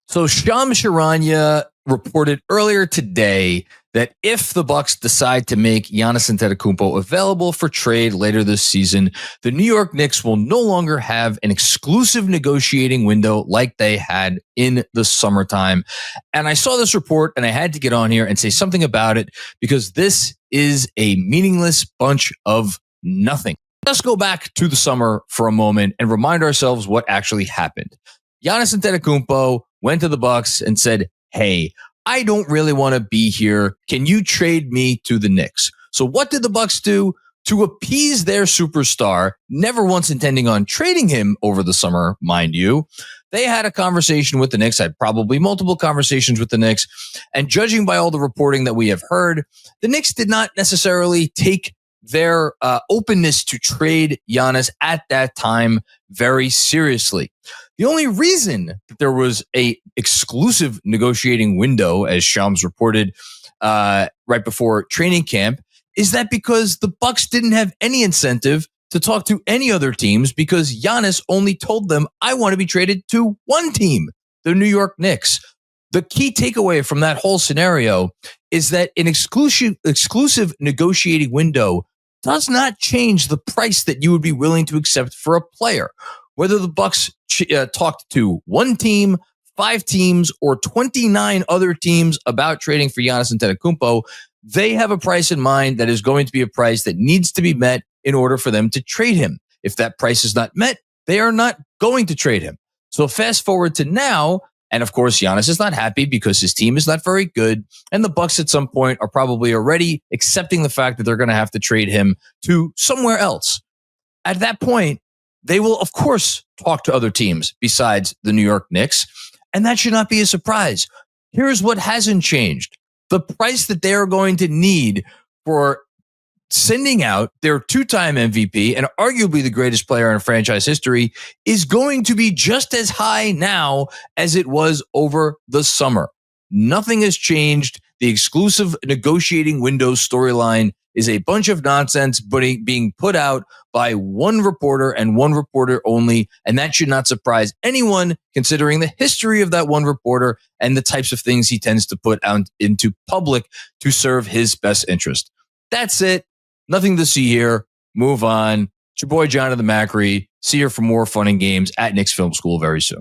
So Shams Charania reported earlier today that if the Bucks decide to make Giannis Antetokounmpo available for trade later this season, the New York Knicks will no longer have an exclusive negotiating window like they had in the summertime. And I saw this report and I had to get on here and say something about it because this is a meaningless bunch of nothing. Let's go back to the summer for a moment and remind ourselves what actually happened. Giannis Antetokounmpo went to the Bucks and said, "Hey, I don't really want to be here. Can you trade me to the Knicks?" So what did the Bucks do to appease their superstar, never once intending on trading him over the summer, mind you? They had a conversation with the Knicks, had probably multiple conversations with the Knicks, and judging by all the reporting that we have heard, the Knicks did not necessarily take their openness to trade Giannis at that time very seriously. The only reason that there was a exclusive negotiating window, as Shams reported right before training camp, is that because the Bucks didn't have any incentive to talk to any other teams because Giannis only told them, "I want to be traded to one team, the New York Knicks." The key takeaway from that whole scenario is that an exclusive negotiating window does not change the price that you would be willing to accept for a player. Whether the Bucks talked to one team, 5 teams, or 29 other teams about trading for Giannis Antetokounmpo, they have a price in mind that is going to be a price that needs to be met in order for them to trade him. If that price is not met, they are not going to trade him. So fast forward to now, and of course, Giannis is not happy because his team is not very good. And the Bucks at some point are probably already accepting the fact that they're going to have to trade him to somewhere else. At that point, they will, of course, talk to other teams besides the New York Knicks. And that should not be a surprise. Here's what hasn't changed. The price that they are going to need for sending out their 2-time MVP and arguably the greatest player in franchise history is going to be just as high now as it was over the summer. Nothing has changed. The exclusive negotiating window storyline is a bunch of nonsense being put out by one reporter and one reporter only, and that should not surprise anyone considering the history of that one reporter and the types of things he tends to put out into public to serve his best interest. That's it. Nothing to see here. Move on. It's your boy, Jonathan Macri. See you for more fun and games at Knicks Film School very soon.